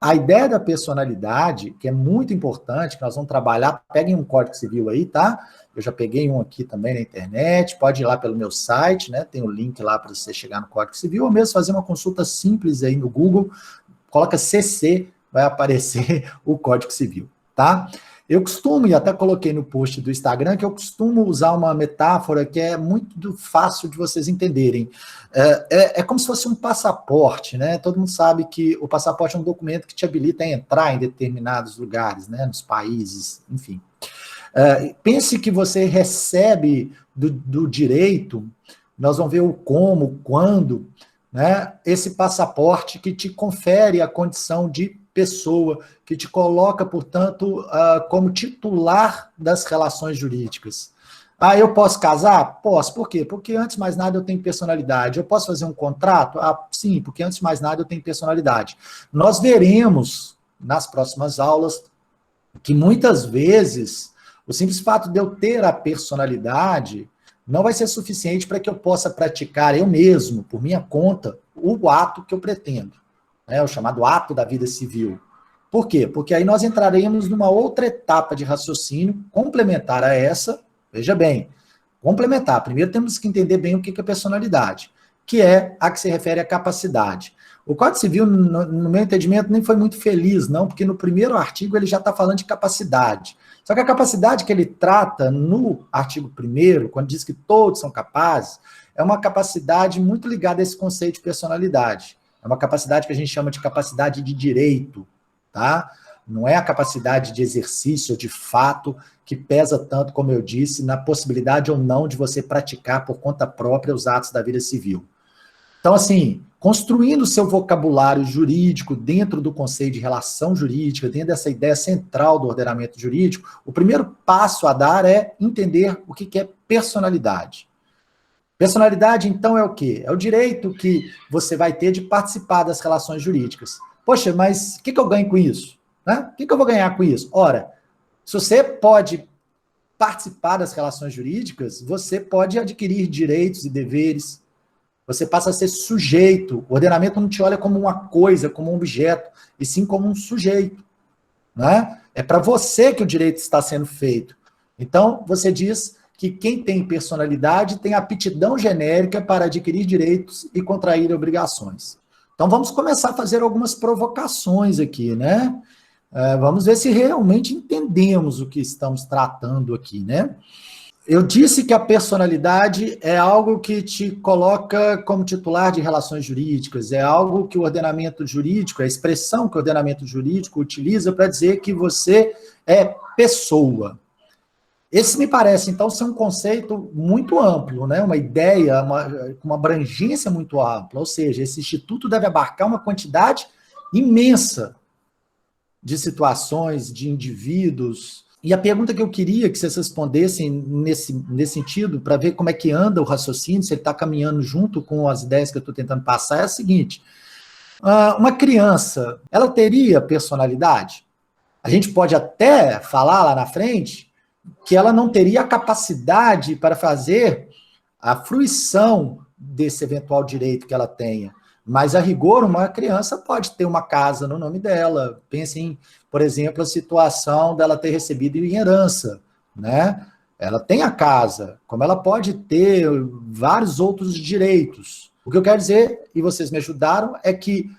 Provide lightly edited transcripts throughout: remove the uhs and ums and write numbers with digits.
a ideia da personalidade, que é muito importante, que nós vamos trabalhar, peguem um Código Civil aí, tá? Eu já peguei um aqui também na internet, pode ir lá pelo meu site, né? Tem o link lá para você chegar no Código Civil, ou mesmo fazer uma consulta simples aí no Google, coloca CC, vai aparecer o Código Civil, tá? Eu costumo, e até coloquei no post do Instagram, que eu costumo usar uma metáfora que é muito fácil de vocês entenderem. É como se fosse um passaporte, né? Todo mundo sabe que o passaporte é um documento que te habilita a entrar em determinados lugares, né? Nos países, enfim. Pense que você recebe do direito, nós vamos ver o como, o quando, né? Esse passaporte que te confere a condição de pessoa, que te coloca, portanto, como titular das relações jurídicas. Eu posso casar? Posso. Por quê? Porque, antes de mais nada, eu tenho personalidade. Eu posso fazer um contrato? Sim, porque, antes de mais nada, eu tenho personalidade. Nós veremos, nas próximas aulas, que, muitas vezes, o simples fato de eu ter a personalidade não vai ser suficiente para que eu possa praticar eu mesmo, por minha conta, o ato que eu pretendo. O chamado ato da vida civil. Por quê? Porque aí nós entraremos numa outra etapa de raciocínio, complementar a essa, veja bem, complementar. Primeiro temos que entender bem o que é personalidade, que é a que se refere à capacidade. O Código Civil, no meu entendimento, nem foi muito feliz, não, porque no primeiro artigo ele já está falando de capacidade. Só que a capacidade que ele trata no artigo 1º, quando diz que todos são capazes, é uma capacidade muito ligada a esse conceito de personalidade. É uma capacidade que a gente chama de capacidade de direito, tá? Não é a capacidade de exercício, de fato, que pesa tanto, como eu disse, na possibilidade ou não de você praticar por conta própria os atos da vida civil. Então, assim, construindo o seu vocabulário jurídico dentro do conceito de relação jurídica, dentro dessa ideia central do ordenamento jurídico, o primeiro passo a dar é entender o que é personalidade. Personalidade, então, é o quê? É o direito que você vai ter de participar das relações jurídicas. Poxa, mas o que eu ganho com isso? Né? O que eu vou ganhar com isso? Ora, se você pode participar das relações jurídicas, você pode adquirir direitos e deveres, você passa a ser sujeito. O ordenamento não te olha como uma coisa, como um objeto, e sim como um sujeito. Né? É para você que o direito está sendo feito. Então, você diz que quem tem personalidade tem aptidão genérica para adquirir direitos e contrair obrigações. Então, vamos começar a fazer algumas provocações aqui, né? Vamos ver se realmente entendemos o que estamos tratando aqui, né? Eu disse que a personalidade é algo que te coloca como titular de relações jurídicas, é algo que o ordenamento jurídico, a expressão que o ordenamento jurídico utiliza para dizer que você é pessoa. Esse me parece, então, ser um conceito muito amplo, né? Uma ideia, uma abrangência muito ampla, ou seja, esse instituto deve abarcar uma quantidade imensa de situações, de indivíduos. E a pergunta que eu queria que vocês respondessem nesse sentido, para ver como é que anda o raciocínio, se ele está caminhando junto com as ideias que eu estou tentando passar, é a seguinte: uma criança, ela teria personalidade? A gente pode até falar lá na frente que ela não teria a capacidade para fazer a fruição desse eventual direito que ela tenha. Mas, a rigor, uma criança pode ter uma casa no nome dela. Pensem, por exemplo, a situação dela ter recebido em herança, né? Ela tem a casa, como ela pode ter vários outros direitos. O que eu quero dizer, e vocês me ajudaram, é que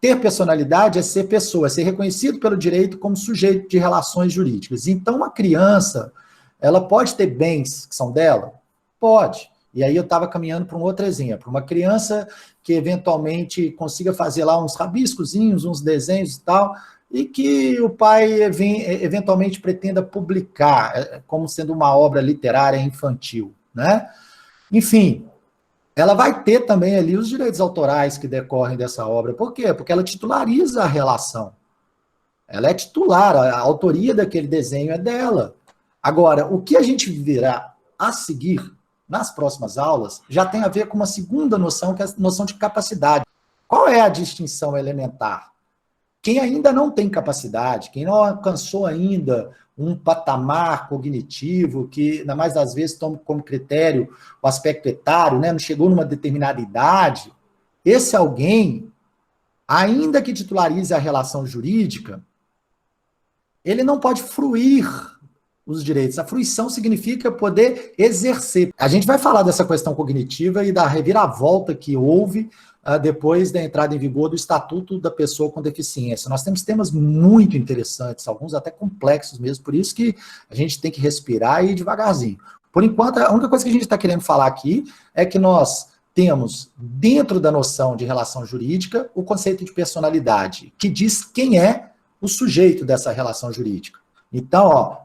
ter personalidade é ser pessoa, é ser reconhecido pelo direito como sujeito de relações jurídicas. Então, uma criança, ela pode ter bens que são dela? Pode. E aí eu estava caminhando para um outro exemplo. Uma criança que eventualmente consiga fazer lá uns rabiscozinhos, uns desenhos e tal, e que o pai eventualmente pretenda publicar como sendo uma obra literária infantil, né? Enfim, ela vai ter também ali os direitos autorais que decorrem dessa obra. Por quê? Porque ela titulariza a relação. Ela é titular, a autoria daquele desenho é dela. Agora, o que a gente verá a seguir, nas próximas aulas, já tem a ver com uma segunda noção, que é a noção de capacidade. Qual é a distinção elementar? Quem ainda não tem capacidade, quem não alcançou ainda um patamar cognitivo, que, na mais das vezes, toma como critério o aspecto etário, né? Não chegou numa determinada idade, esse alguém, ainda que titularize a relação jurídica, ele não pode fruir os direitos. A fruição significa poder exercer. A gente vai falar dessa questão cognitiva e da reviravolta que houve depois da entrada em vigor do Estatuto da Pessoa com Deficiência. Nós temos temas muito interessantes, alguns até complexos mesmo, por isso que a gente tem que respirar e ir devagarzinho. Por enquanto, a única coisa que a gente está querendo falar aqui é que nós temos, dentro da noção de relação jurídica, o conceito de personalidade, que diz quem é o sujeito dessa relação jurídica. Então, ó,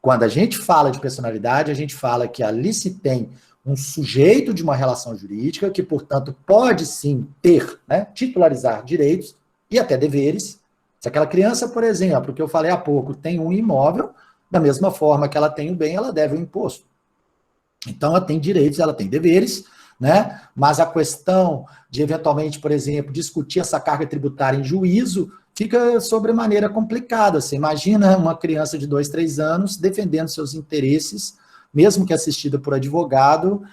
quando a gente fala de personalidade, a gente fala que ali se tem um sujeito de uma relação jurídica, que, portanto, pode sim ter, né, titularizar direitos e até deveres. Se aquela criança, por exemplo, que eu falei há pouco, tem um imóvel, da mesma forma que ela tem o bem, ela deve o imposto. Então, ela tem direitos, ela tem deveres, né? Mas a questão de, eventualmente, por exemplo, discutir essa carga tributária em juízo fica sobremaneira complicada. Você imagina uma criança de 2, 3 anos defendendo seus interesses, mesmo que assistida por advogado,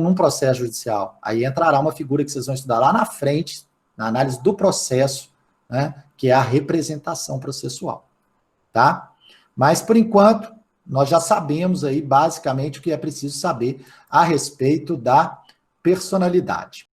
num processo judicial. Aí entrará uma figura que vocês vão estudar lá na frente, na análise do processo, né? Que é a representação processual. Tá? Mas, por enquanto, nós já sabemos aí, basicamente, o que é preciso saber a respeito da personalidade.